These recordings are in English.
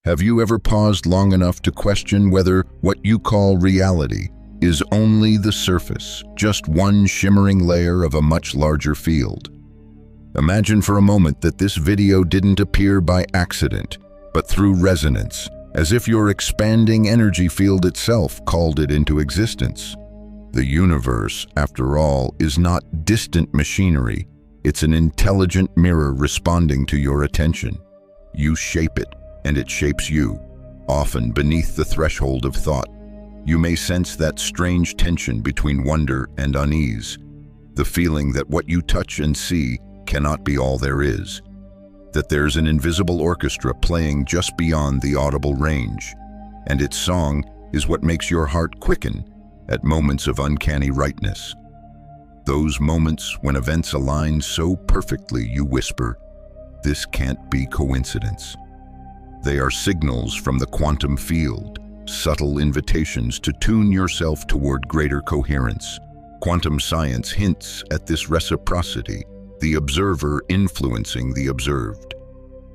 Have you ever paused long enough to question whether what you call reality is only the surface, just one shimmering layer of a much larger field? Imagine for a moment that this video didn't appear by accident, but through resonance, as if your expanding energy field itself called it into existence. The universe, after all, is not distant machinery. It's an intelligent mirror responding to your attention. You shape it, and it shapes you, often beneath the threshold of thought. You may sense that strange tension between wonder and unease, the feeling that what you touch and see cannot be all there is, that there's an invisible orchestra playing just beyond the audible range, and its song is what makes your heart quicken at moments of uncanny rightness. Those moments when events align so perfectly you whisper, "This can't be coincidence." They are signals from the quantum field, subtle invitations to tune yourself toward greater coherence. Quantum science hints at this reciprocity, the observer influencing the observed.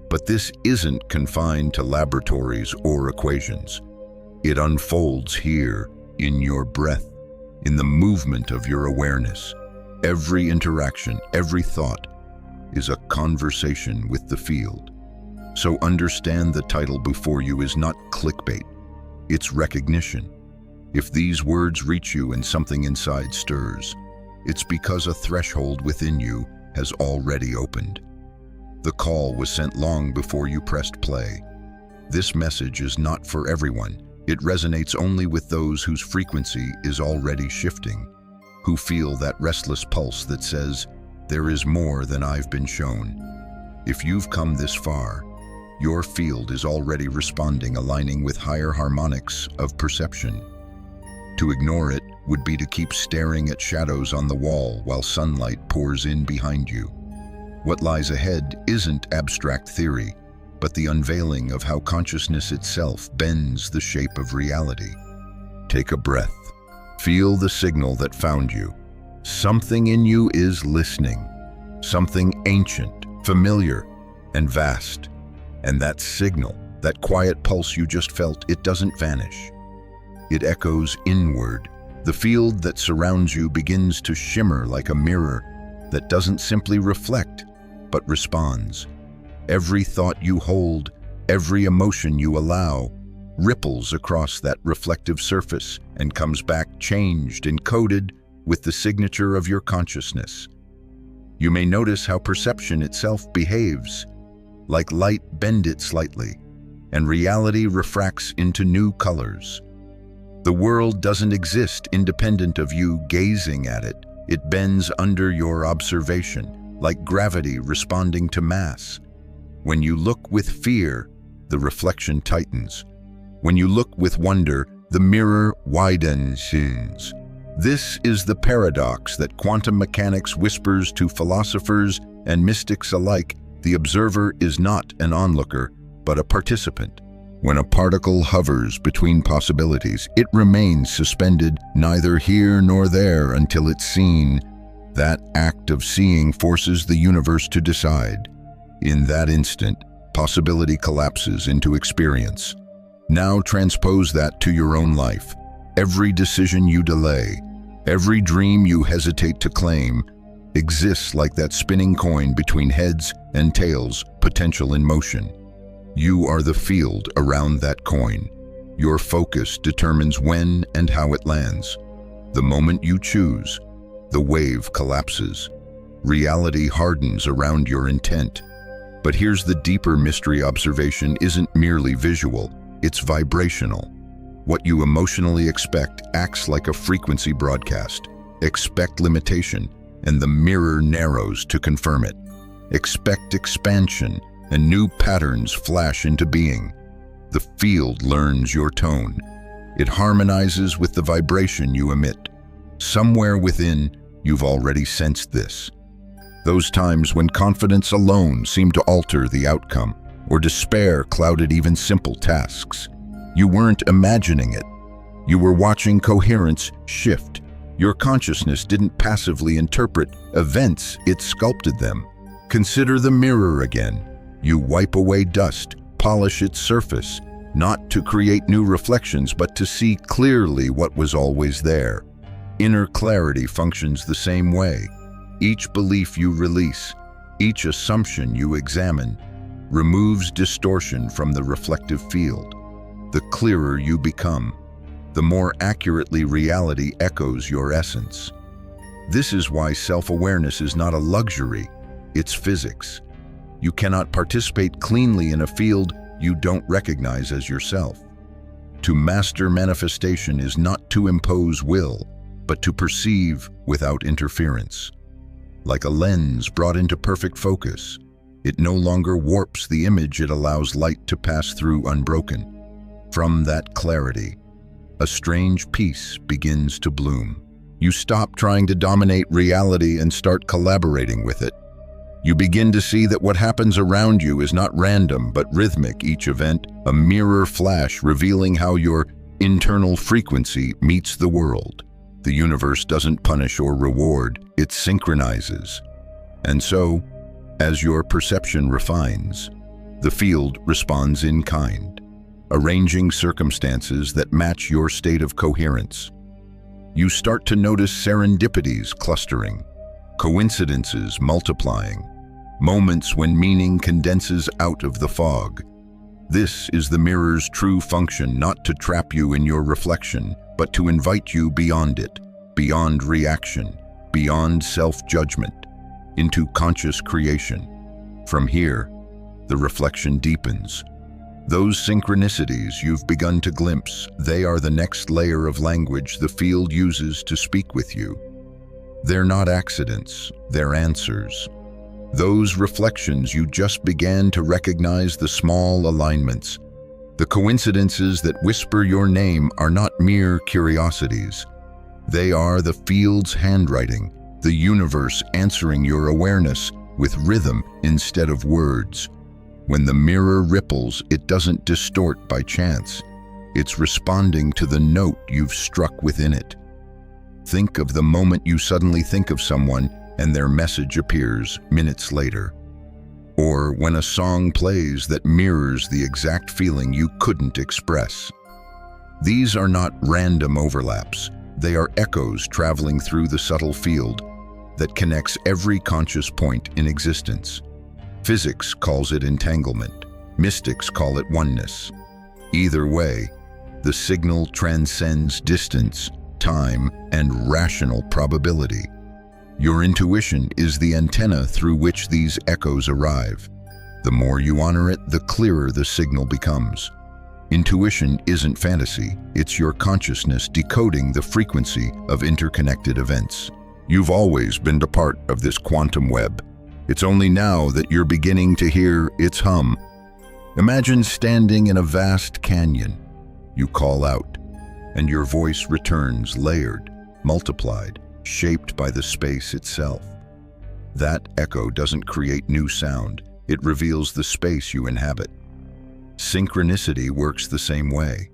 But this isn't confined to laboratories or equations. It unfolds here, in your breath, in the movement of your awareness. Every interaction, every thought, is a conversation with the field. So understand the title before you is not clickbait, it's recognition. If these words reach you and something inside stirs, it's because a threshold within you has already opened. The call was sent long before you pressed play. This message is not for everyone. It resonates only with those whose frequency is already shifting, who feel that restless pulse that says, "There is more than I've been shown." If you've come this far, your field is already responding, aligning with higher harmonics of perception. To ignore it would be to keep staring at shadows on the wall while sunlight pours in behind you. What lies ahead isn't abstract theory, but the unveiling of how consciousness itself bends the shape of reality. Take a breath. Feel the signal that found you. Something in you is listening. Something ancient, familiar, and vast. And that signal, that quiet pulse you just felt, it doesn't vanish. It echoes inward. The field that surrounds you begins to shimmer like a mirror that doesn't simply reflect, but responds. Every thought you hold, every emotion you allow, ripples across that reflective surface and comes back changed, encoded with the signature of your consciousness. You may notice how perception itself behaves. Like light, bend it slightly, and reality refracts into new colors. The world doesn't exist independent of you gazing at it. It bends under your observation, like gravity responding to mass. When you look with fear, the reflection tightens. When you look with wonder, the mirror widens. This is the paradox that quantum mechanics whispers to philosophers and mystics alike. The observer is not an onlooker, but a participant. When a particle hovers between possibilities, it remains suspended neither here nor there until it's seen. That act of seeing forces the universe to decide. In that instant, possibility collapses into experience. Now transpose that to your own life. Every decision you delay, every dream you hesitate to claim, exists like that spinning coin between heads and tails, potential in motion. You are the field around that coin. Your focus determines when and how it lands. The moment you choose, the wave collapses. Reality hardens around your intent. But here's the deeper mystery: observation isn't merely visual, it's vibrational. What you emotionally expect acts like a frequency broadcast. Expect limitation, and the mirror narrows to confirm it. Expect expansion, and new patterns flash into being. The field learns your tone. It harmonizes with the vibration you emit. Somewhere within, you've already sensed this. Those times when confidence alone seemed to alter the outcome, or despair clouded even simple tasks. You weren't imagining it. You were watching coherence shift. Your consciousness didn't passively interpret events, it sculpted them. Consider the mirror again. You wipe away dust, polish its surface, not to create new reflections, but to see clearly what was always there. Inner clarity functions the same way. Each belief you release, each assumption you examine, removes distortion from the reflective field. The clearer you become, the more accurately reality echoes your essence. This is why self-awareness is not a luxury, it's physics. You cannot participate cleanly in a field you don't recognize as yourself. To master manifestation is not to impose will, but to perceive without interference. Like a lens brought into perfect focus, it no longer warps the image, it allows light to pass through unbroken. From that clarity, a strange peace begins to bloom. You stop trying to dominate reality and start collaborating with it. You begin to see that what happens around you is not random but rhythmic, each event a mirror flash revealing how your internal frequency meets the world. The universe doesn't punish or reward, it synchronizes. And so, as your perception refines, the field responds in kind, arranging circumstances that match your state of coherence. You start to notice serendipities clustering, coincidences multiplying, moments when meaning condenses out of the fog. This is the mirror's true function, not to trap you in your reflection, but to invite you beyond it, beyond reaction, beyond self-judgment, into conscious creation. From here, the reflection deepens. Those synchronicities you've begun to glimpse, they are the next layer of language the field uses to speak with you. They're not accidents, they're answers. Those reflections you just began to recognize, the small alignments, the coincidences that whisper your name, are not mere curiosities. They are the field's handwriting, the universe answering your awareness with rhythm instead of words. When the mirror ripples, it doesn't distort by chance. It's responding to the note you've struck within it. Think of the moment you suddenly think of someone and their message appears minutes later. Or when a song plays that mirrors the exact feeling you couldn't express. These are not random overlaps. They are echoes traveling through the subtle field that connects every conscious point in existence. Physics calls it entanglement. Mystics call it oneness. Either way, the signal transcends distance, time, and rational probability. Your intuition is the antenna through which these echoes arrive. The more you honor it, the clearer the signal becomes. Intuition isn't fantasy, it's your consciousness decoding the frequency of interconnected events. You've always been a part of this quantum web. It's only now that you're beginning to hear its hum. Imagine standing in a vast canyon. You call out, and your voice returns layered, multiplied, shaped by the space itself. That echo doesn't create new sound, it reveals the space you inhabit. Synchronicity works the same way.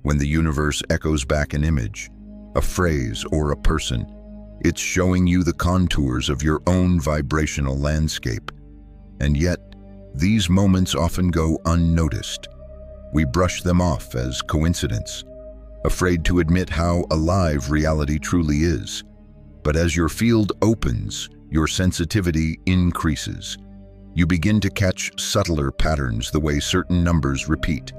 When the universe echoes back an image, a phrase, or a person, it's showing you the contours of your own vibrational landscape. And yet, these moments often go unnoticed. We brush them off as coincidence, afraid to admit how alive reality truly is. But as your field opens, your sensitivity increases. You begin to catch subtler patterns, the way certain numbers repeat,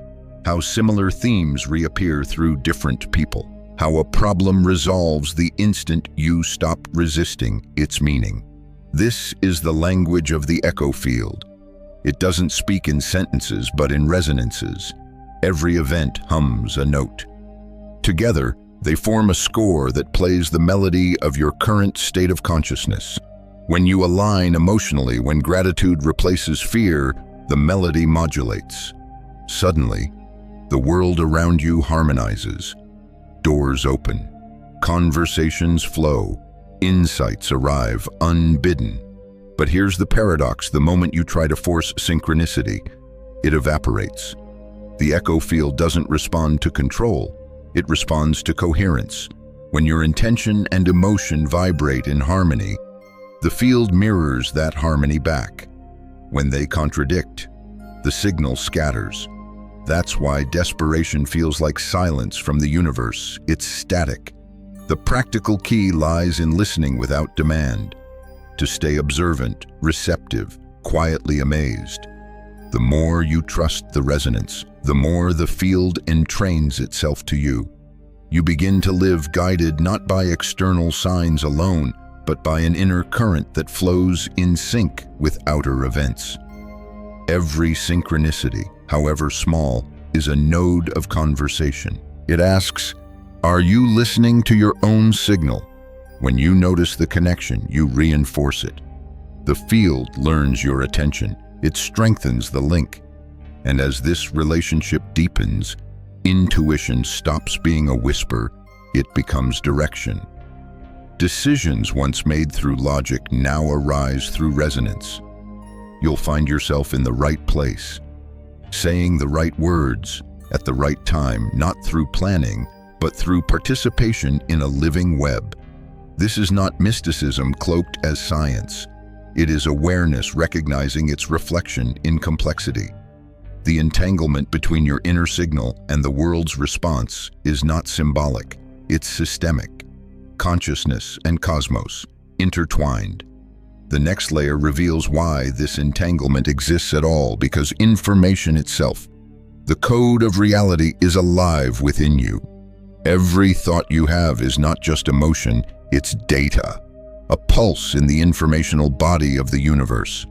how similar themes reappear through different people, how a problem resolves the instant you stop resisting its meaning. This is the language of the echo field. It doesn't speak in sentences, but in resonances. Every event hums a note. Together, they form a score that plays the melody of your current state of consciousness. When you align emotionally, when gratitude replaces fear, the melody modulates. Suddenly, the world around you harmonizes. Doors open, conversations flow, insights arrive unbidden. But here's the paradox: the moment you try to force synchronicity, it evaporates. The echo field doesn't respond to control, it responds to coherence. When your intention and emotion vibrate in harmony, the field mirrors that harmony back. When they contradict, the signal scatters. That's why desperation feels like silence from the universe. It's static. The practical key lies in listening without demand, to stay observant, receptive, quietly amazed. The more you trust the resonance, the more the field entrains itself to you. You begin to live guided not by external signs alone, but by an inner current that flows in sync with outer events. Every synchronicity, however small, is a node of conversation. It asks, are you listening to your own signal? When you notice the connection, you reinforce it. The field learns your attention. It strengthens the link. And as this relationship deepens, intuition stops being a whisper, it becomes direction. Decisions once made through logic now arise through resonance. You'll find yourself in the right place, saying the right words at the right time, not through planning, but through participation in a living web. This is not mysticism cloaked as science. It is awareness recognizing its reflection in complexity. The entanglement between your inner signal and the world's response is not symbolic, it's systemic. Consciousness and cosmos, intertwined. The next layer reveals why this entanglement exists at all, because information itself, the code of reality, is alive within you. Every thought you have is not just emotion, it's data, a pulse in the informational body of the universe.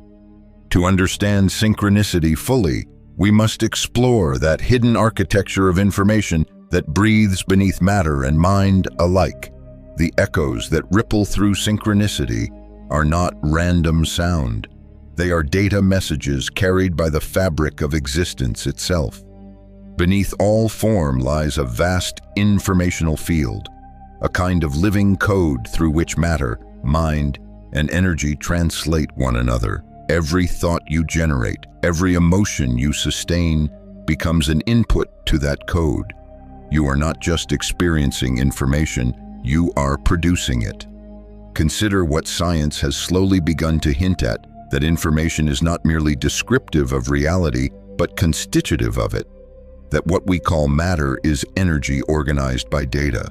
To understand synchronicity fully, we must explore that hidden architecture of information that breathes beneath matter and mind alike. The echoes that ripple through synchronicity are not random sound. They are data messages carried by the fabric of existence itself. Beneath all form lies a vast informational field, a kind of living code through which matter, mind, and energy translate one another. Every thought you generate, every emotion you sustain becomes an input to that code. You are not just experiencing information, you are producing it. Consider what science has slowly begun to hint at, that information is not merely descriptive of reality, but constitutive of it. That what we call matter is energy organized by data.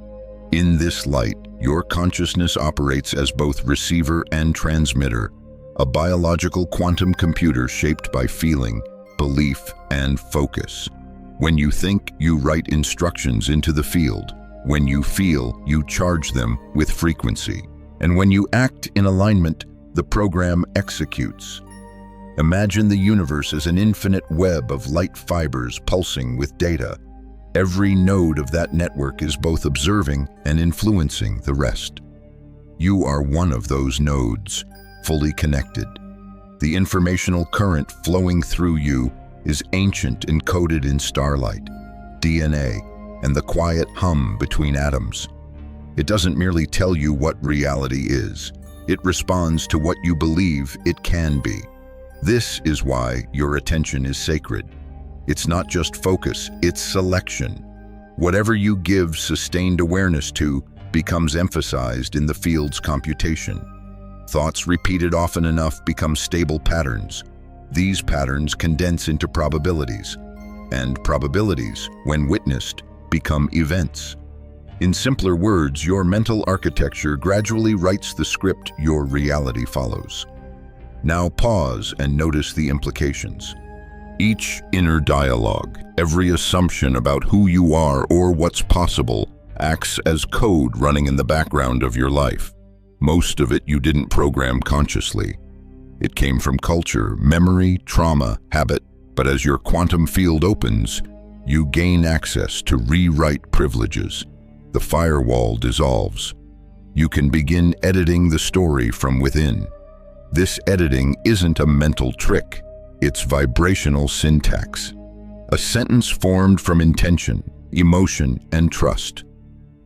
In this light, your consciousness operates as both receiver and transmitter, a biological quantum computer shaped by feeling, belief, and focus. When you think, you write instructions into the field. When you feel, you charge them with frequency. And when you act in alignment, the program executes. Imagine the universe as an infinite web of light fibers pulsing with data. Every node of that network is both observing and influencing the rest. You are one of those nodes, fully connected. The informational current flowing through you is ancient, encoded in starlight, DNA, and the quiet hum between atoms. It doesn't merely tell you what reality is. It responds to what you believe it can be. This is why your attention is sacred. It's not just focus, it's selection. Whatever you give sustained awareness to becomes emphasized in the field's computation. Thoughts repeated often enough become stable patterns. These patterns condense into probabilities, and probabilities, when witnessed, become events. In simpler words, your mental architecture gradually writes the script your reality follows. Now pause and notice the implications. Each inner dialogue, every assumption about who you are or what's possible, acts as code running in the background of your life. Most of it you didn't program consciously. It came from culture, memory, trauma, habit, but as your quantum field opens, you gain access to rewrite privileges. The firewall dissolves. You can begin editing the story from within. This editing isn't a mental trick, it's vibrational syntax. A sentence formed from intention, emotion, and trust.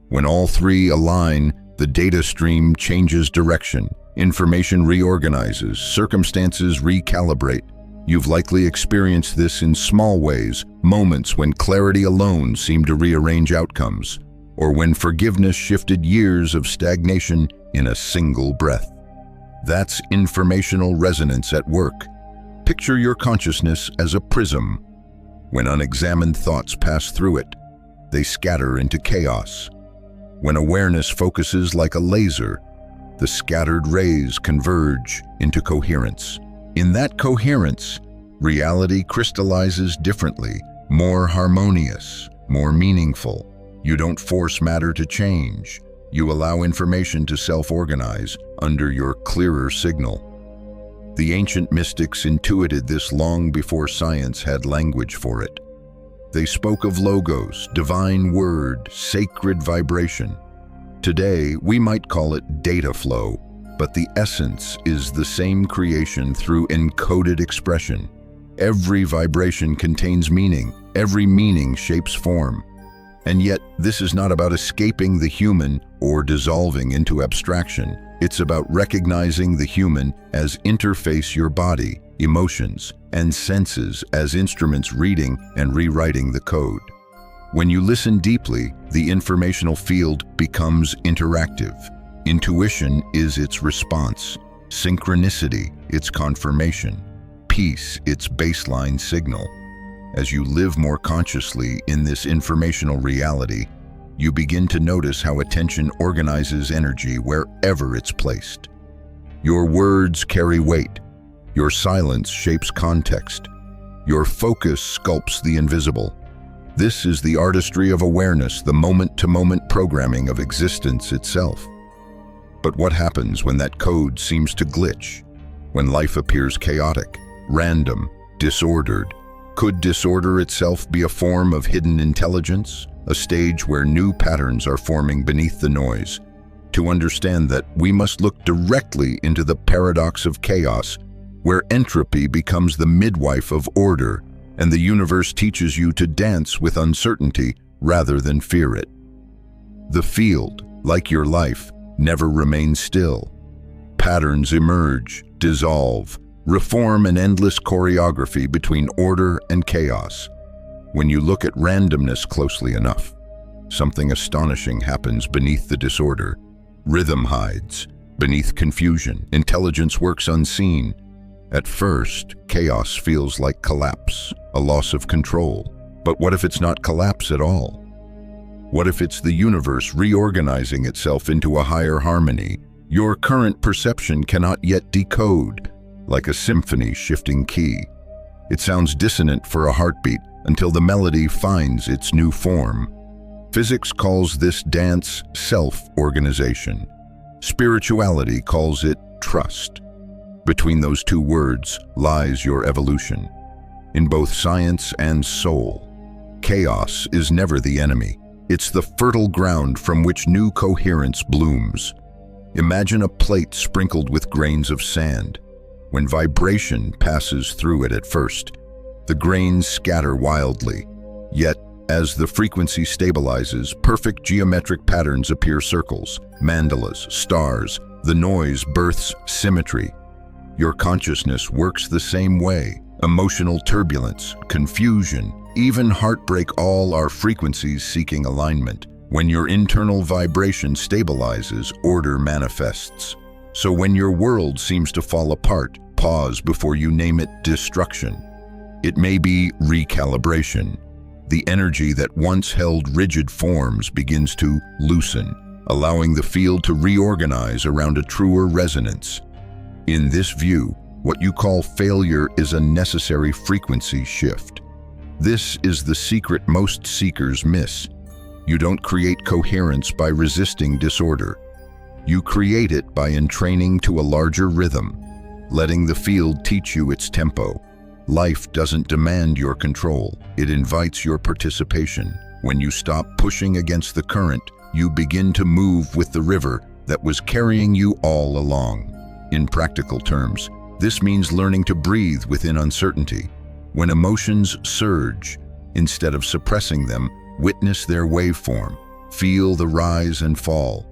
When all three align, the data stream changes direction, information reorganizes, circumstances recalibrate. You've likely experienced this in small ways, moments when clarity alone seemed to rearrange outcomes, or when forgiveness shifted years of stagnation in a single breath. That's informational resonance at work. Picture your consciousness as a prism. When unexamined thoughts pass through it, they scatter into chaos. When awareness focuses like a laser, the scattered rays converge into coherence. In that coherence, reality crystallizes differently, more harmonious, more meaningful. You don't force matter to change. You allow information to self-organize under your clearer signal. The ancient mystics intuited this long before science had language for it. They spoke of logos, divine word, sacred vibration. Today, we might call it data flow, but the essence is the same creation through encoded expression. Every vibration contains meaning. Every meaning shapes form. And yet, this is not about escaping the human or dissolving into abstraction. It's about recognizing the human as interface your body, emotions, and senses as instruments reading and rewriting the code. When you listen deeply, the informational field becomes interactive. Intuition is its response, synchronicity its confirmation, peace its baseline signal. As you live more consciously in this informational reality, you begin to notice how attention organizes energy wherever it's placed. Your words carry weight. Your silence shapes context. Your focus sculpts the invisible. This is the artistry of awareness, the moment-to-moment programming of existence itself. But what happens when that code seems to glitch? When life appears chaotic, random, disordered? Could disorder itself be a form of hidden intelligence? A stage where new patterns are forming beneath the noise. To understand that, we must look directly into the paradox of chaos, where entropy becomes the midwife of order, and the universe teaches you to dance with uncertainty rather than fear it. The field, like your life, never remains still. Patterns emerge, dissolve, reform an endless choreography between order and chaos. When you look at randomness closely enough, something astonishing happens beneath the disorder. Rhythm hides. Beneath confusion, intelligence works unseen. At first, chaos feels like collapse, a loss of control. But what if it's not collapse at all? What if it's the universe reorganizing itself into a higher harmony your current perception cannot yet decode, like a symphony shifting key? It sounds dissonant for a heartbeat, until the melody finds its new form. Physics calls this dance self-organization. Spirituality calls it trust. Between those two words lies your evolution. In both science and soul, chaos is never the enemy. It's the fertile ground from which new coherence blooms. Imagine a plate sprinkled with grains of sand. When vibration passes through it at first, the grains scatter wildly. Yet, as the frequency stabilizes, perfect geometric patterns appear: circles, mandalas, stars. The noise births symmetry. Your consciousness works the same way. Emotional turbulence, confusion, even heartbreak, all are frequencies seeking alignment. When your internal vibration stabilizes, order manifests. So when your world seems to fall apart, pause before you name it destruction. It may be recalibration. The energy that once held rigid forms begins to loosen, allowing the field to reorganize around a truer resonance. In this view, what you call failure is a necessary frequency shift. This is the secret most seekers miss. You don't create coherence by resisting disorder. You create it by entraining to a larger rhythm, letting the field teach you its tempo. Life doesn't demand your control, it invites your participation. When you stop pushing against the current, you begin to move with the river that was carrying you all along. In practical terms, this means learning to breathe within uncertainty. When emotions surge, instead of suppressing them, witness their waveform. Feel the rise and fall.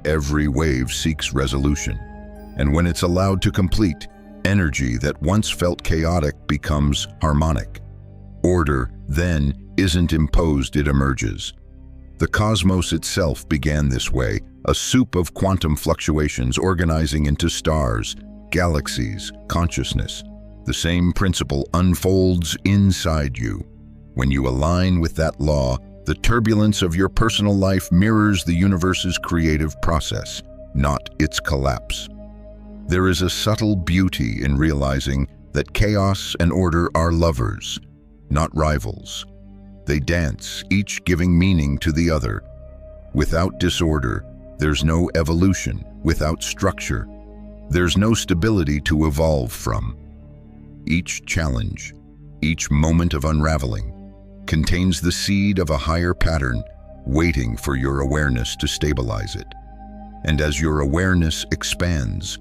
Every wave seeks resolution. And when it's allowed to complete, energy that once felt chaotic becomes harmonic. Order, then, isn't imposed, it emerges. The cosmos itself began this way, a soup of quantum fluctuations organizing into stars, galaxies, consciousness. The same principle unfolds inside you. When you align with that law, the turbulence of your personal life mirrors the universe's creative process, not its collapse. There is a subtle beauty in realizing that chaos and order are lovers, not rivals. They dance, each giving meaning to the other. Without disorder, there's no evolution. Without structure, there's no stability to evolve from. Each challenge, each moment of unraveling, contains the seed of a higher pattern waiting for your awareness to stabilize it. And as your awareness expands,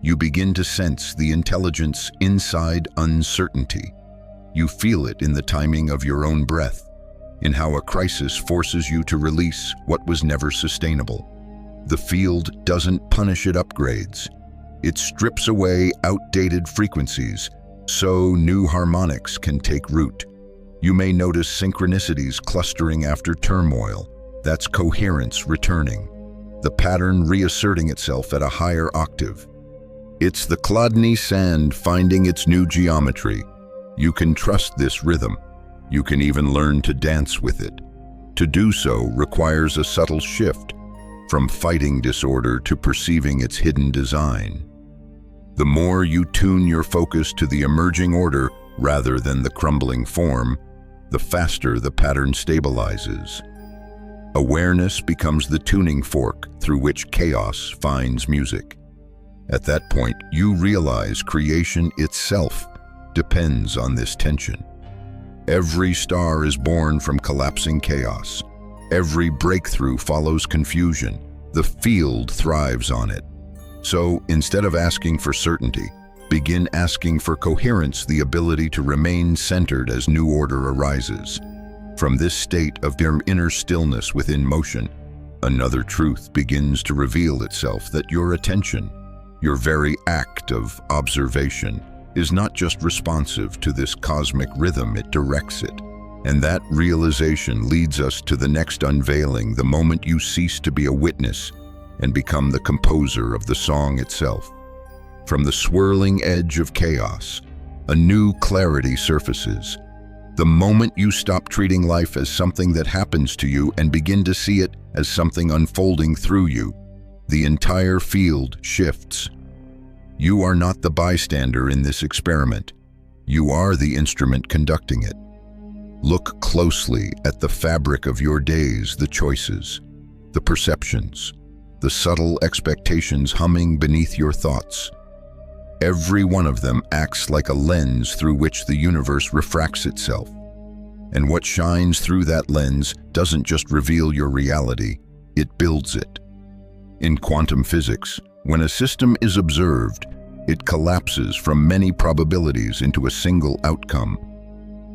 you begin to sense the intelligence inside uncertainty. You feel it in the timing of your own breath, in how a crisis forces you to release what was never sustainable. The field doesn't punish, it upgrades. It strips away outdated frequencies, so new harmonics can take root. You may notice synchronicities clustering after turmoil. That's coherence returning, the pattern reasserting itself at a higher octave. It's the clodny sand finding its new geometry. You can trust this rhythm. You can even learn to dance with it. To do so requires a subtle shift, from fighting disorder to perceiving its hidden design. The more you tune your focus to the emerging order rather than the crumbling form, the faster the pattern stabilizes. Awareness becomes the tuning fork through which chaos finds music. At that point, you realize creation itself depends on this tension. Every star is born from collapsing chaos. Every breakthrough follows confusion. The field thrives on it. So, instead of asking for certainty, begin asking for coherence, the ability to remain centered as new order arises. From this state of inner stillness within motion, another truth begins to reveal itself, that your attention, your very act of observation, is not just responsive to this cosmic rhythm, it directs it. And that realization leads us to the next unveiling, the moment you cease to be a witness and become the composer of the song itself. From the swirling edge of chaos, a new clarity surfaces. The moment you stop treating life as something that happens to you and begin to see it as something unfolding through you, the entire field shifts. You are not the bystander in this experiment. You are the instrument conducting it. Look closely at the fabric of your days, the choices, the perceptions, the subtle expectations humming beneath your thoughts. Every one of them acts like a lens through which the universe refracts itself. And what shines through that lens doesn't just reveal your reality, it builds it. In quantum physics, when a system is observed, it collapses from many probabilities into a single outcome.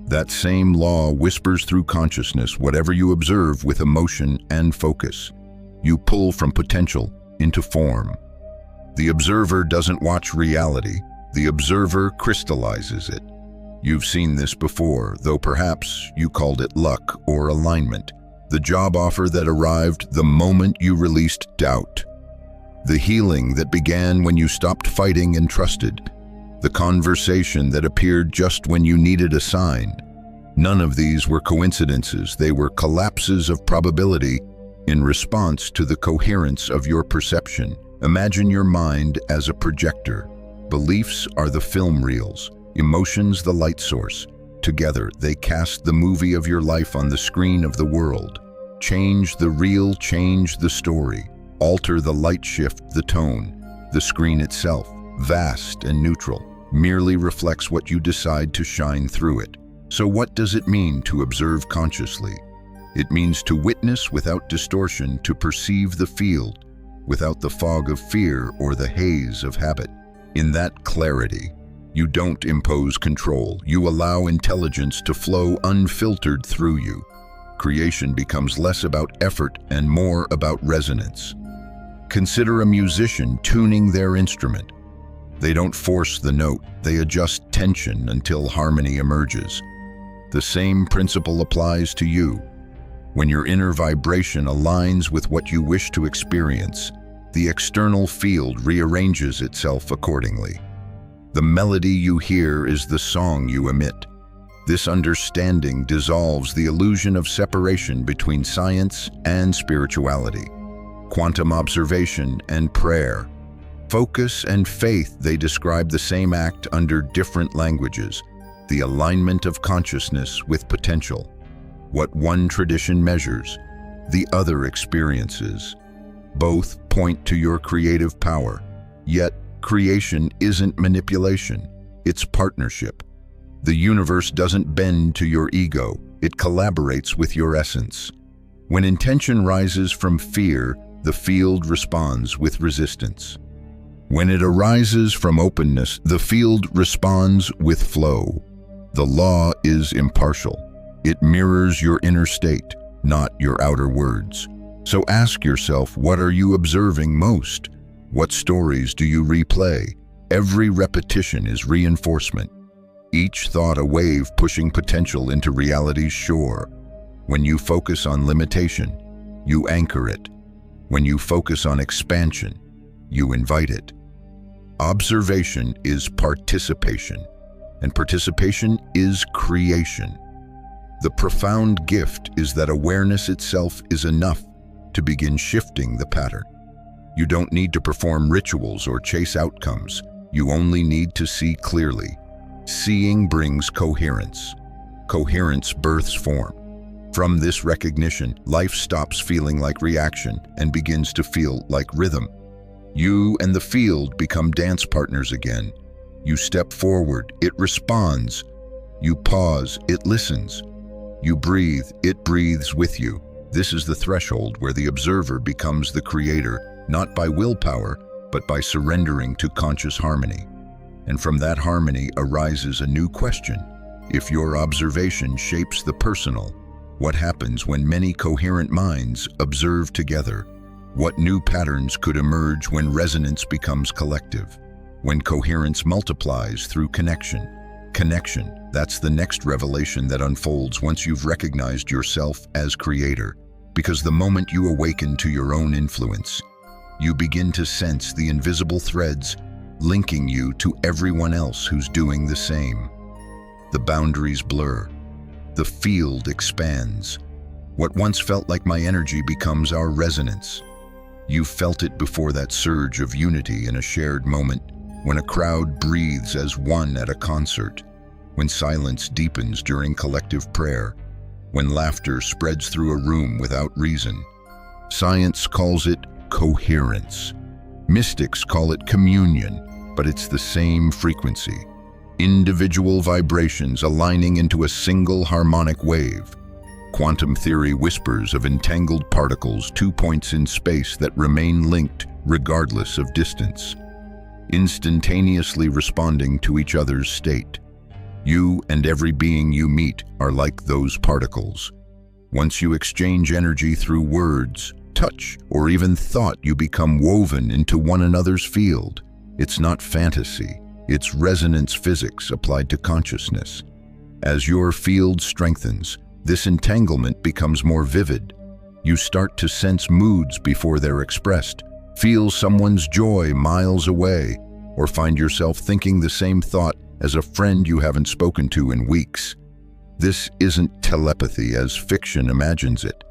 That same law whispers through consciousness whatever you observe with emotion and focus. You pull from potential into form. The observer doesn't watch reality, the observer crystallizes it. You've seen this before, though perhaps you called it luck or alignment. The job offer that arrived the moment you released doubt. The healing that began when you stopped fighting and trusted. The conversation that appeared just when you needed a sign. None of these were coincidences, they were collapses of probability in response to the coherence of your perception. Imagine your mind as a projector. Beliefs are the film reels, emotions the light source. Together, they cast the movie of your life on the screen of the world. Change the reel, change the story. Alter the light, shift the tone. The screen itself, vast and neutral, merely reflects what you decide to shine through it. So what does it mean to observe consciously? It means to witness without distortion, to perceive the field, without the fog of fear or the haze of habit. In that clarity, you don't impose control. You allow intelligence to flow unfiltered through you. Creation becomes less about effort and more about resonance. Consider a musician tuning their instrument. They don't force the note, they adjust tension until harmony emerges. The same principle applies to you. When your inner vibration aligns with what you wish to experience, the external field rearranges itself accordingly. The melody you hear is the song you emit. This understanding dissolves the illusion of separation between science and spirituality, quantum observation and prayer. Focus and faith, they describe the same act under different languages, the alignment of consciousness with potential. What one tradition measures, the other experiences. Both point to your creative power, yet creation isn't manipulation, it's partnership. The universe doesn't bend to your ego, it collaborates with your essence. When intention rises from fear, the field responds with resistance. When it arises from openness, the field responds with flow. The law is impartial. It mirrors your inner state, not your outer words. So ask yourself, what are you observing most? What stories do you replay? Every repetition is reinforcement. Each thought a wave pushing potential into reality's shore. When you focus on limitation, you anchor it. When you focus on expansion, you invite it. Observation is participation, and participation is creation. The profound gift is that awareness itself is enough to begin shifting the pattern. You don't need to perform rituals or chase outcomes. You only need to see clearly. Seeing brings coherence. Coherence births form. From this recognition, life stops feeling like reaction and begins to feel like rhythm. You and the field become dance partners again. You step forward, it responds. You pause, it listens. You breathe, it breathes with you. This is the threshold where the observer becomes the creator, not by willpower, but by surrendering to conscious harmony. And from that harmony arises a new question. If your observation shapes the personal, what happens when many coherent minds observe together? What new patterns could emerge when resonance becomes collective? When coherence multiplies through connection? Connection, that's the next revelation that unfolds once you've recognized yourself as creator. Because the moment you awaken to your own influence, you begin to sense the invisible threads linking you to everyone else who's doing the same. The boundaries blur. The field expands. What once felt like my energy becomes our resonance. You felt it before that surge of unity in a shared moment, when a crowd breathes as one at a concert, when silence deepens during collective prayer, when laughter spreads through a room without reason. Science calls it coherence. Mystics call it communion, but it's the same frequency. Individual vibrations aligning into a single harmonic wave. Quantum theory whispers of entangled particles, 2 points in space that remain linked regardless of distance, instantaneously responding to each other's state. You and every being you meet are like those particles. Once you exchange energy through words, touch, or even thought, you become woven into one another's field. It's not fantasy, it's resonance physics applied to consciousness. As your field strengthens, this entanglement becomes more vivid. You start to sense moods before they're expressed, feel someone's joy miles away, or find yourself thinking the same thought as a friend you haven't spoken to in weeks. This isn't telepathy as fiction imagines it.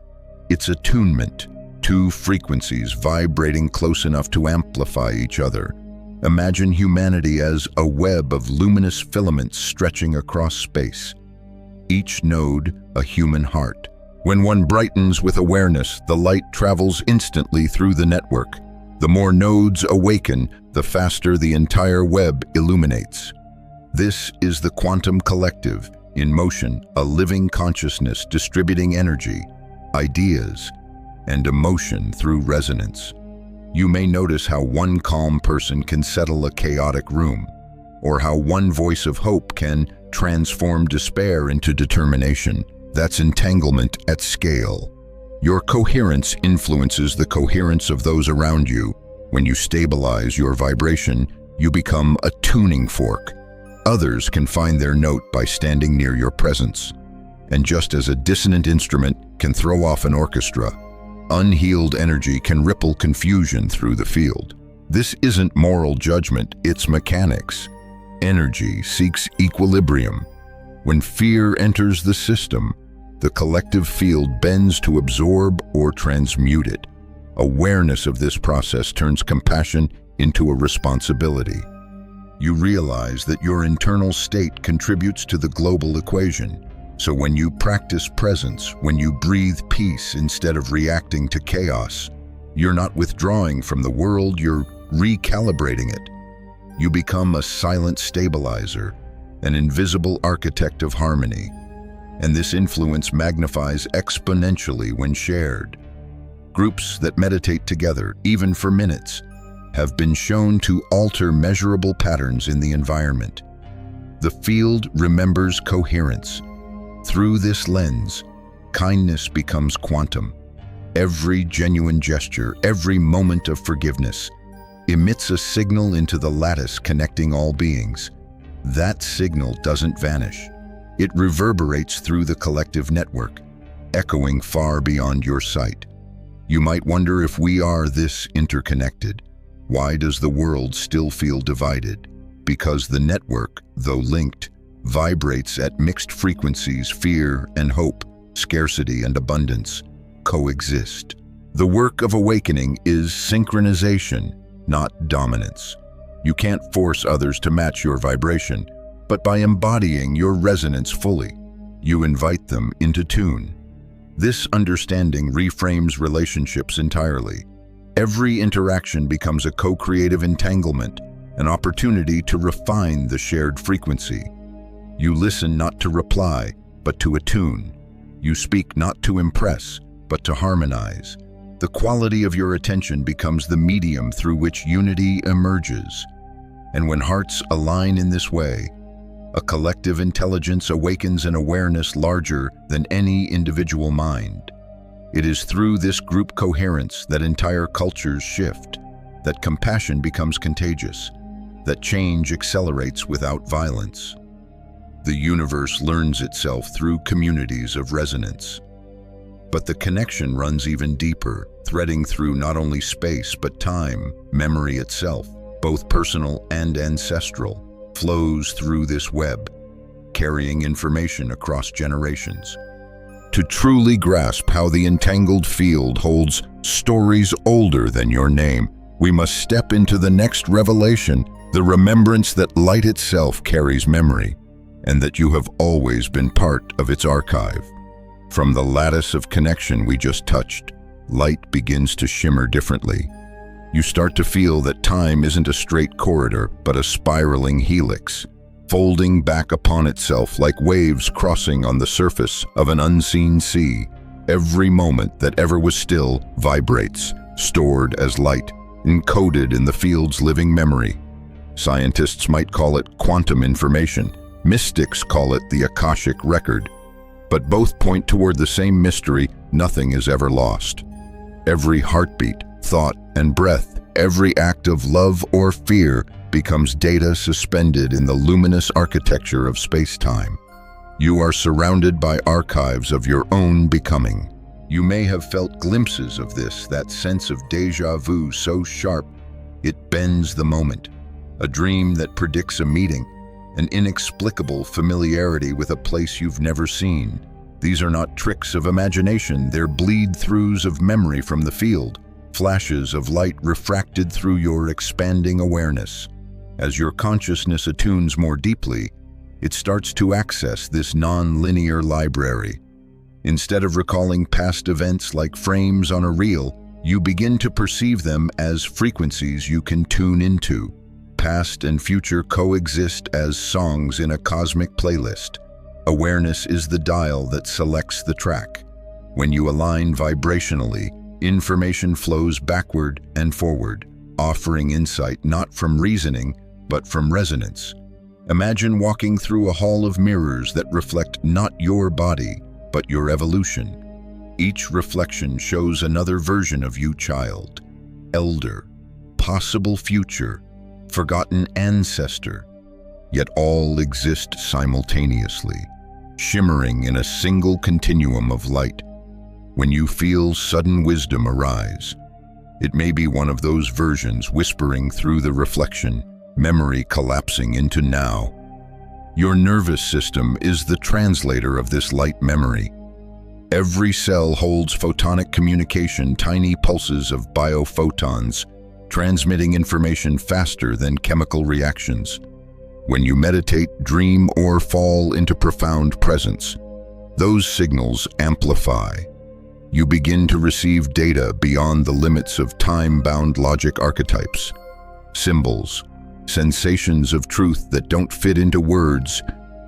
It's attunement, two frequencies vibrating close enough to amplify each other. Imagine humanity as a web of luminous filaments stretching across space. Each node a human heart. When one brightens with awareness, the light travels instantly through the network. The more nodes awaken, the faster the entire web illuminates. This is the quantum collective, in motion, a living consciousness distributing energy, ideas, and emotion through resonance. You may notice how one calm person can settle a chaotic room, or how one voice of hope can transform despair into determination. That's entanglement at scale. Your coherence influences the coherence of those around you. When you stabilize your vibration, you become a tuning fork. Others can find their note by standing near your presence. And just as a dissonant instrument can throw off an orchestra, unhealed energy can ripple confusion through the field. This isn't moral judgment, it's mechanics. Energy seeks equilibrium. When fear enters the system, the collective field bends to absorb or transmute it. Awareness of this process turns compassion into a responsibility. You realize that your internal state contributes to the global equation. So when you practice presence, when you breathe peace instead of reacting to chaos, you're not withdrawing from the world, you're recalibrating it. You become a silent stabilizer, an invisible architect of harmony, and this influence magnifies exponentially when shared. Groups that meditate together, even for minutes, have been shown to alter measurable patterns in the environment. The field remembers coherence. Through this lens, kindness becomes quantum. Every genuine gesture, every moment of forgiveness, emits a signal into the lattice connecting all beings. That signal doesn't vanish. It reverberates through the collective network, echoing far beyond your sight. You might wonder if we are this interconnected. Why does the world still feel divided? Because the network, though linked, vibrates at mixed frequencies. Fear and hope, scarcity and abundance coexist. The work of awakening is synchronization, not dominance. You can't force others to match your vibration, but by embodying your resonance fully, you invite them into tune. This understanding reframes relationships entirely. Every interaction becomes a co-creative entanglement, an opportunity to refine the shared frequency. You listen not to reply, but to attune. You speak not to impress, but to harmonize. The quality of your attention becomes the medium through which unity emerges. And when hearts align in this way, a collective intelligence awakens an awareness larger than any individual mind. It is through this group coherence that entire cultures shift, that compassion becomes contagious, that change accelerates without violence. The universe learns itself through communities of resonance. But the connection runs even deeper, threading through not only space but time. Memory itself, both personal and ancestral, flows through this web, carrying information across generations. To truly grasp how the entangled field holds stories older than your name, we must step into the next revelation, the remembrance that light itself carries memory, and that you have always been part of its archive. From the lattice of connection we just touched, light begins to shimmer differently. You start to feel that time isn't a straight corridor, but a spiraling helix, folding back upon itself like waves crossing on the surface of an unseen sea. Every moment that ever was still vibrates, stored as light, encoded in the field's living memory. Scientists might call it quantum information. Mystics call it the Akashic record. But both point toward the same mystery: nothing is ever lost. Every heartbeat, thought, and breath, every act of love or fear becomes data suspended in the luminous architecture of space-time. You are surrounded by archives of your own becoming. You may have felt glimpses of this, that sense of déjà vu so sharp it bends the moment. A dream that predicts a meeting, an inexplicable familiarity with a place you've never seen. These are not tricks of imagination, they're bleed-throughs of memory from the field, flashes of light refracted through your expanding awareness. As your consciousness attunes more deeply, it starts to access this non-linear library. Instead of recalling past events like frames on a reel, you begin to perceive them as frequencies you can tune into. Past and future coexist as songs in a cosmic playlist. Awareness is the dial that selects the track. When you align vibrationally, information flows backward and forward, offering insight not from reasoning, but from resonance. Imagine walking through a hall of mirrors that reflect not your body, but your evolution. Each reflection shows another version of you: child, elder, possible future, forgotten ancestor. Yet all exist simultaneously, shimmering in a single continuum of light. When you feel sudden wisdom arise, it may be one of those versions whispering through the reflection, memory collapsing into now. Your nervous system is the translator of this light memory. Every cell holds photonic communication, tiny pulses of biophotons, transmitting information faster than chemical reactions. When you meditate, dream, or fall into profound presence, those signals amplify. You begin to receive data beyond the limits of time-bound logic archetypes, symbols, sensations of truth that don't fit into words,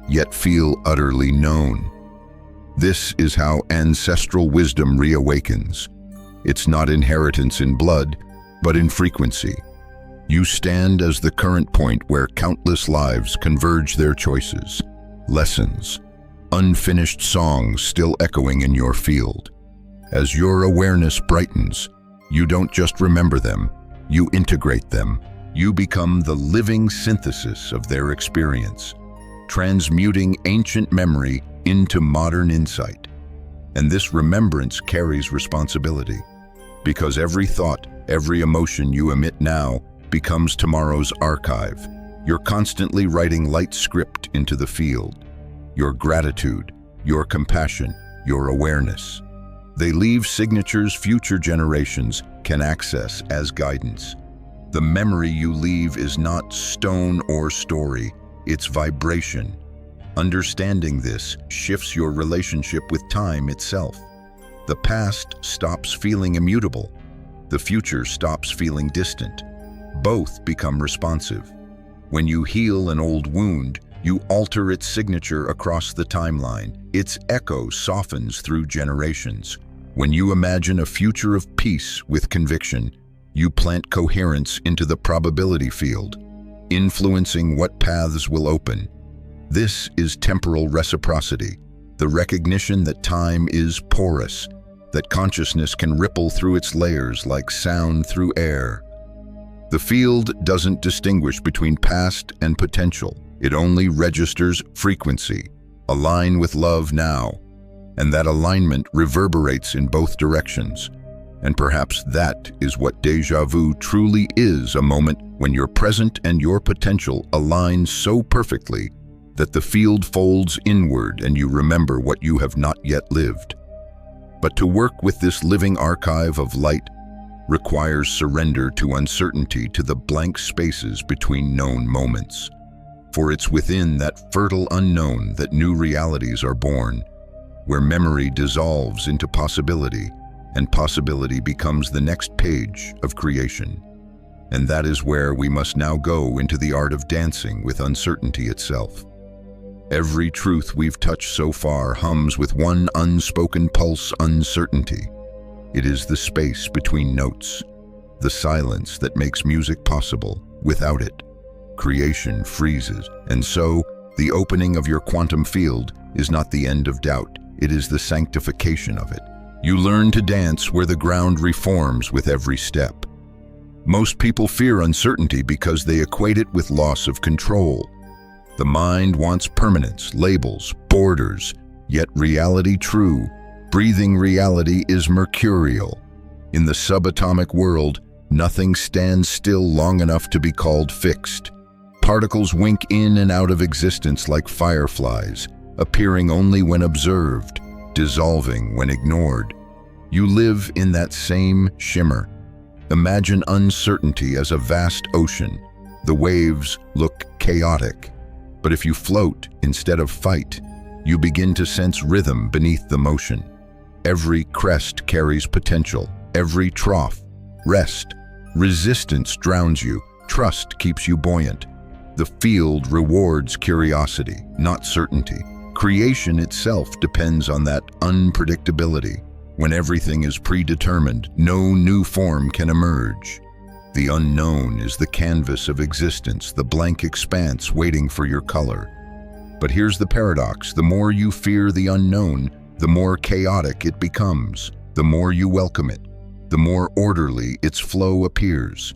yet feel utterly known. This is how ancestral wisdom reawakens. It's not inheritance in blood, but in frequency. You stand as the current point where countless lives converge their choices, lessons, unfinished songs still echoing in your field. As your awareness brightens, you don't just remember them, you integrate them. You become the living synthesis of their experience, transmuting ancient memory into modern insight. And this remembrance carries responsibility, because every thought, every emotion you emit now becomes tomorrow's archive. You're constantly writing light script into the field. Your gratitude, your compassion, your awareness. They leave signatures future generations can access as guidance. The memory you leave is not stone or story, it's vibration. Understanding this shifts your relationship with time itself. The past stops feeling immutable. The future stops feeling distant. Both become responsive. When you heal an old wound, you alter its signature across the timeline. Its echo softens through generations. When you imagine a future of peace with conviction, you plant coherence into the probability field, influencing what paths will open. This is temporal reciprocity, the recognition that time is porous, that consciousness can ripple through its layers like sound through air. The field doesn't distinguish between past and potential. It only registers frequency. Align with love now, and that alignment reverberates in both directions. And perhaps that is what déjà vu truly is, a moment when your present and your potential align so perfectly that the field folds inward and you remember what you have not yet lived. But to work with this living archive of light requires surrender to uncertainty, to the blank spaces between known moments. For it's within that fertile unknown that new realities are born, where memory dissolves into possibility, and possibility becomes the next page of creation. And that is where we must now go into the art of dancing with uncertainty itself. Every truth we've touched so far hums with one unspoken pulse: uncertainty. It is the space between notes, the silence that makes music possible. Without it, creation freezes. And so, the opening of your quantum field is not the end of doubt, it is the sanctification of it. You learn to dance where the ground reforms with every step. Most people fear uncertainty because they equate it with loss of control. The mind wants permanence, labels, borders, yet reality true, breathing reality is mercurial. In the subatomic world, nothing stands still long enough to be called fixed. Particles wink in and out of existence like fireflies, appearing only when observed, dissolving when ignored. You live in that same shimmer. Imagine uncertainty as a vast ocean. The waves look chaotic, but if you float instead of fight, you begin to sense rhythm beneath the motion. Every crest carries potential, every trough, rest. Resistance drowns you, trust keeps you buoyant. The field rewards curiosity, not certainty. Creation itself depends on that unpredictability. When everything is predetermined, no new form can emerge. The unknown is the canvas of existence, the blank expanse waiting for your color. But here's the paradox: the more you fear the unknown, the more chaotic it becomes. The more you welcome it, the more orderly its flow appears.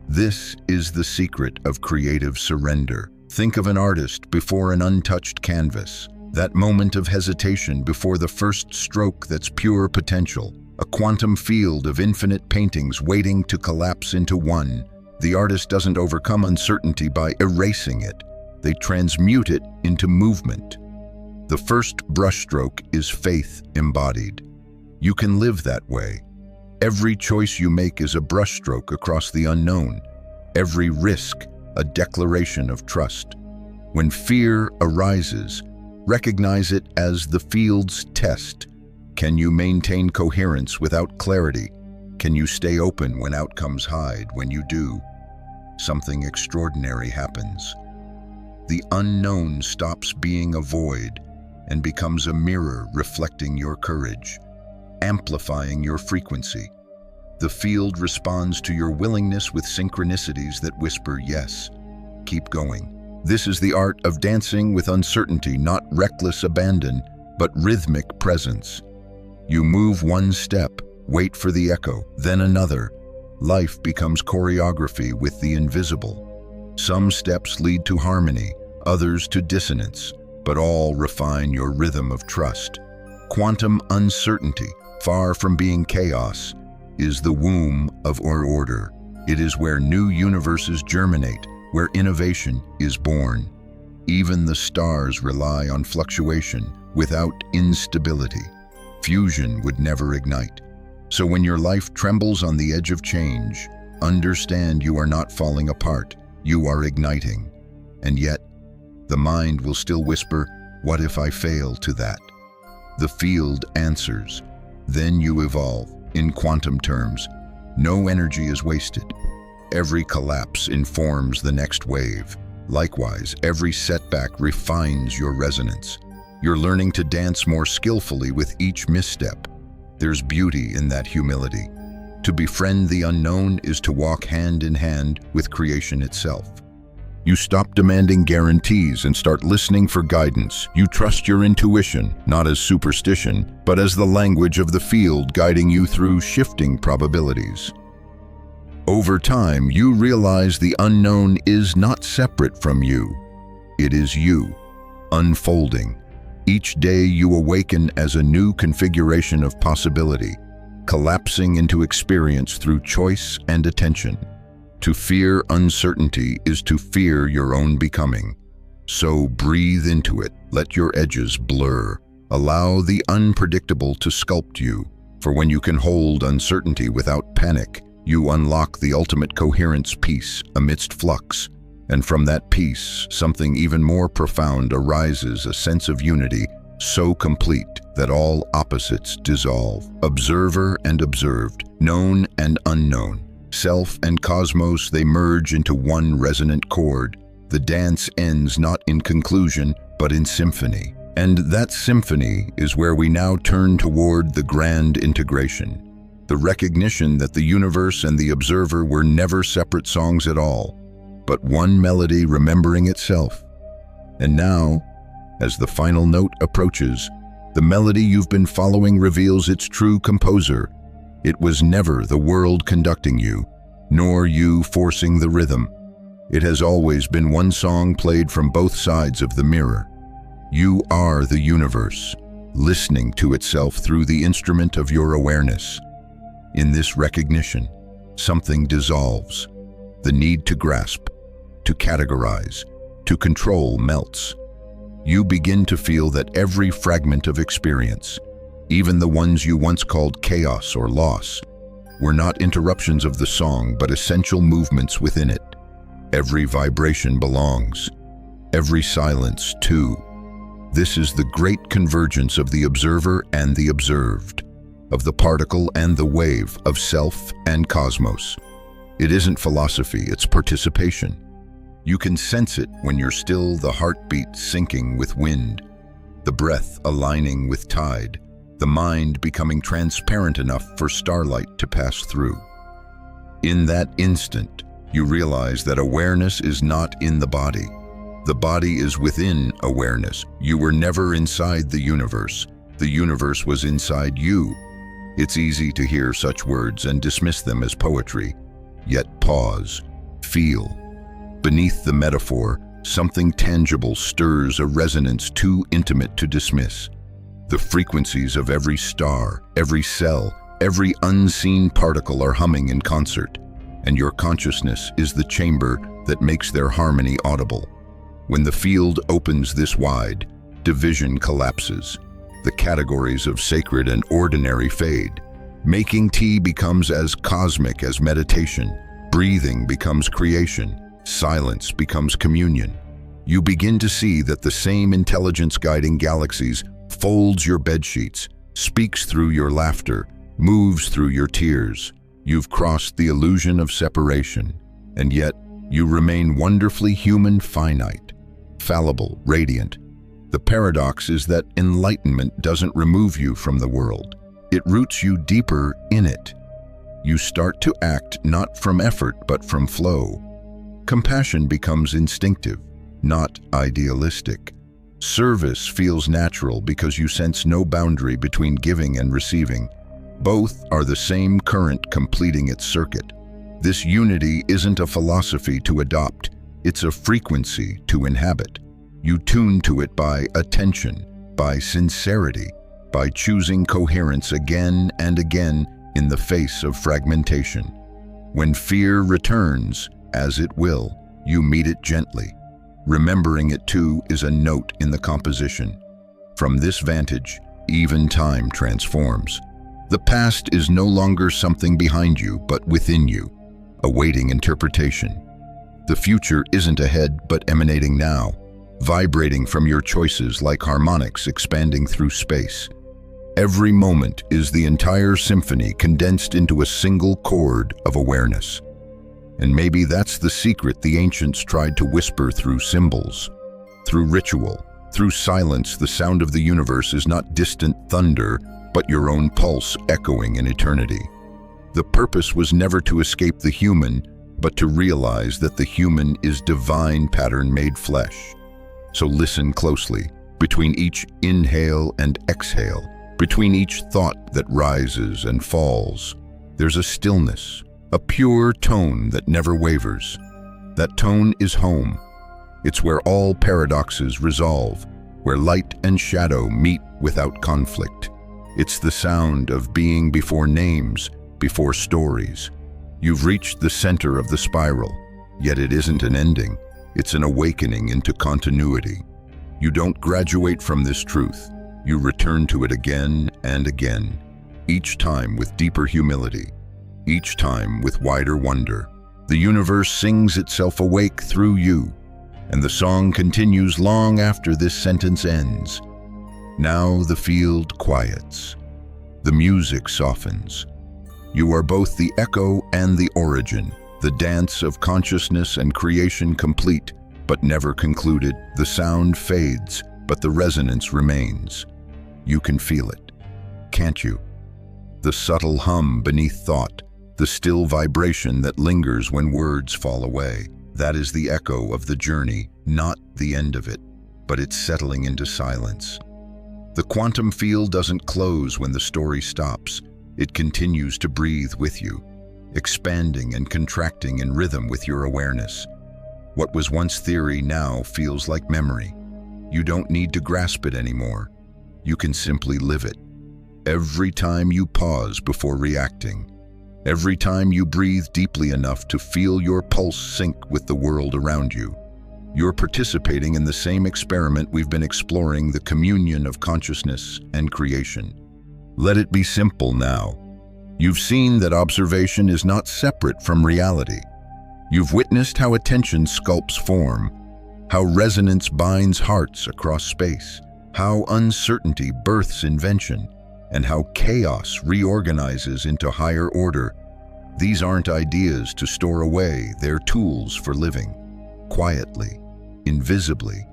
This is the secret of creative surrender. Think of an artist before an untouched canvas. That moment of hesitation before the first stroke that's pure potential. A quantum field of infinite paintings waiting to collapse into one. The artist doesn't overcome uncertainty by erasing it. They transmute it into movement. The first brushstroke is faith embodied. You can live that way. Every choice you make is a brushstroke across the unknown. Every risk, a declaration of trust. When fear arises, recognize it as the field's test. Can you maintain coherence without clarity? Can you stay open when outcomes hide? When you do, something extraordinary happens. The unknown stops being a void and becomes a mirror reflecting your courage, amplifying your frequency. The field responds to your willingness with synchronicities that whisper, yes, keep going. This is the art of dancing with uncertainty, not reckless abandon, but rhythmic presence. You move one step, wait for the echo, then another. Life becomes choreography with the invisible. Some steps lead to harmony, others to dissonance, but all refine your rhythm of trust. Quantum uncertainty, far from being chaos, is the womb of our order. It is where new universes germinate, where innovation is born. Even the stars rely on fluctuation. Without instability, fusion would never ignite. So when your life trembles on the edge of change, understand you are not falling apart, you are igniting. And yet, the mind will still whisper, what if I fail to that? The field answers. Then you evolve. In quantum terms, no energy is wasted. Every collapse informs the next wave. Likewise, every setback refines your resonance. You're learning to dance more skillfully with each misstep. There's beauty in that humility. To befriend the unknown is to walk hand in hand with creation itself. You stop demanding guarantees and start listening for guidance. You trust your intuition, not as superstition, but as the language of the field guiding you through shifting probabilities. Over time, you realize the unknown is not separate from you. It is you, unfolding. Each day you awaken as a new configuration of possibility, collapsing into experience through choice and attention. To fear uncertainty is to fear your own becoming. So breathe into it, let your edges blur. Allow the unpredictable to sculpt you, for when you can hold uncertainty without panic, you unlock the ultimate coherence peace amidst flux. And from that peace, something even more profound arises, a sense of unity so complete that all opposites dissolve. Observer and observed, known and unknown, self and cosmos, they merge into one resonant chord. The dance ends not in conclusion, but in symphony. And that symphony is where we now turn toward the grand integration. The recognition that the universe and the observer were never separate songs at all, but one melody remembering itself. And now, as the final note approaches, the melody you've been following reveals its true composer. It was never the world conducting you, nor you forcing the rhythm. It has always been one song played from both sides of the mirror. You are the universe, listening to itself through the instrument of your awareness. In this recognition, something dissolves. The need to grasp, to categorize, to control melts. You begin to feel that every fragment of experience, even the ones you once called chaos or loss, were not interruptions of the song but essential movements within it. Every vibration belongs, every silence too. This is the great convergence of the observer and the observed, of the particle and the wave, of self and cosmos. It isn't philosophy, it's participation. You can sense it when you're still, the heartbeat syncing with wind, the breath aligning with tide, the mind becoming transparent enough for starlight to pass through. In that instant, you realize that awareness is not in the body. The body is within awareness. You were never inside the universe. The universe was inside you. It's easy to hear such words and dismiss them as poetry. Yet pause, feel. Beneath the metaphor, something tangible stirs a resonance too intimate to dismiss. The frequencies of every star, every cell, every unseen particle are humming in concert. and your consciousness is the chamber that makes their harmony audible. When the field opens this wide, division collapses. The categories of sacred and ordinary fade. Making tea becomes as cosmic as meditation. Breathing becomes creation. Silence becomes communion. You begin to see that the same intelligence guiding galaxies folds your bedsheets, speaks through your laughter, moves through your tears. You've crossed the illusion of separation, and yet you remain wonderfully human, finite, fallible, radiant. The paradox is that enlightenment doesn't remove you from the world. It roots you deeper in it. You start to act not from effort but from flow. Compassion becomes instinctive, not idealistic. Service feels natural because you sense no boundary between giving and receiving. Both are the same current completing its circuit. This unity isn't a philosophy to adopt, it's a frequency to inhabit. You tune to it by attention, by sincerity, by choosing coherence again and again in the face of fragmentation. When fear returns, as it will, you meet it gently. Remembering it too is a note in the composition. From this vantage, even time transforms. The past is no longer something behind you, but within you, awaiting interpretation. The future isn't ahead, but emanating now, vibrating from your choices like harmonics expanding through space. Every moment is the entire symphony condensed into a single chord of awareness. And maybe that's the secret the ancients tried to whisper through symbols, through ritual, through silence. The sound of the universe is not distant thunder, but your own pulse echoing in eternity. The purpose was never to escape the human, but to realize that the human is divine pattern made flesh. So listen closely. Between each inhale and exhale, between each thought that rises and falls, there's a stillness, a pure tone that never wavers. That tone is home. It's where all paradoxes resolve, where light and shadow meet without conflict. It's the sound of being before names, before stories. You've reached the center of the spiral, yet it isn't an ending. It's an awakening into continuity. You don't graduate from this truth. You return to it again and again, each time with deeper humility, each time with wider wonder. The universe sings itself awake through you, and the song continues long after this sentence ends. Now the field quiets. The music softens. You are both the echo and the origin, the dance of consciousness and creation complete, but never concluded. The sound fades, but the resonance remains. You can feel it, can't you? The subtle hum beneath thought, the still vibration that lingers when words fall away. That is the echo of the journey, not the end of it, but it's settling into silence. The quantum field doesn't close when the story stops. It continues to breathe with you, expanding and contracting in rhythm with your awareness. What was once theory now feels like memory. You don't need to grasp it anymore. You can simply live it. Every time you pause before reacting, every time you breathe deeply enough to feel your pulse sync with the world around you, you're participating in the same experiment we've been exploring, the communion of consciousness and creation. Let it be simple now. You've seen that observation is not separate from reality. You've witnessed how attention sculpts form, how resonance binds hearts across space, how uncertainty births invention, and how chaos reorganizes into higher order. These aren't ideas to store away, they're tools for living. Quietly, invisibly,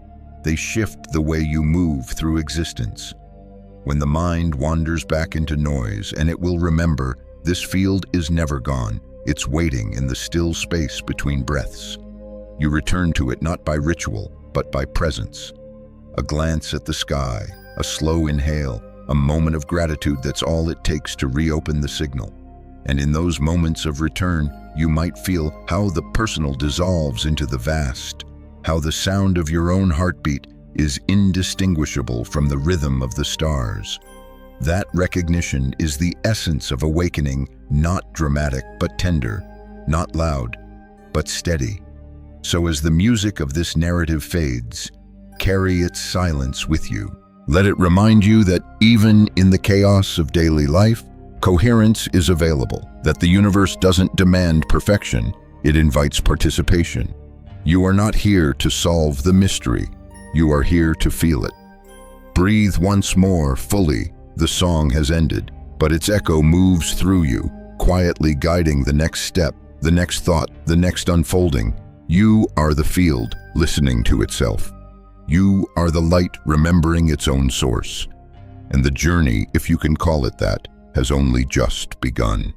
they shift the way you move through existence. When the mind wanders back into noise, and it will remember, this field is never gone. It's waiting in the still space between breaths. You return to it not by ritual, but by presence. A glance at the sky, a slow inhale, a moment of gratitude, that's all it takes to reopen the signal. And in those moments of return, you might feel how the personal dissolves into the vast, how the sound of your own heartbeat is indistinguishable from the rhythm of the stars. That recognition is the essence of awakening, not dramatic but tender. not loud, but steady. So as the music of this narrative fades, carry its silence with you. Let it remind you that even in the chaos of daily life, coherence is available, that the universe doesn't demand perfection, it invites participation. You are not here to solve the mystery, you are here to feel it. Breathe once more fully. The song has ended, but its echo moves through you, quietly guiding the next step, the next thought, the next unfolding. You are the field, listening to itself. You are the light, remembering its own source. And the journey, if you can call it that, has only just begun.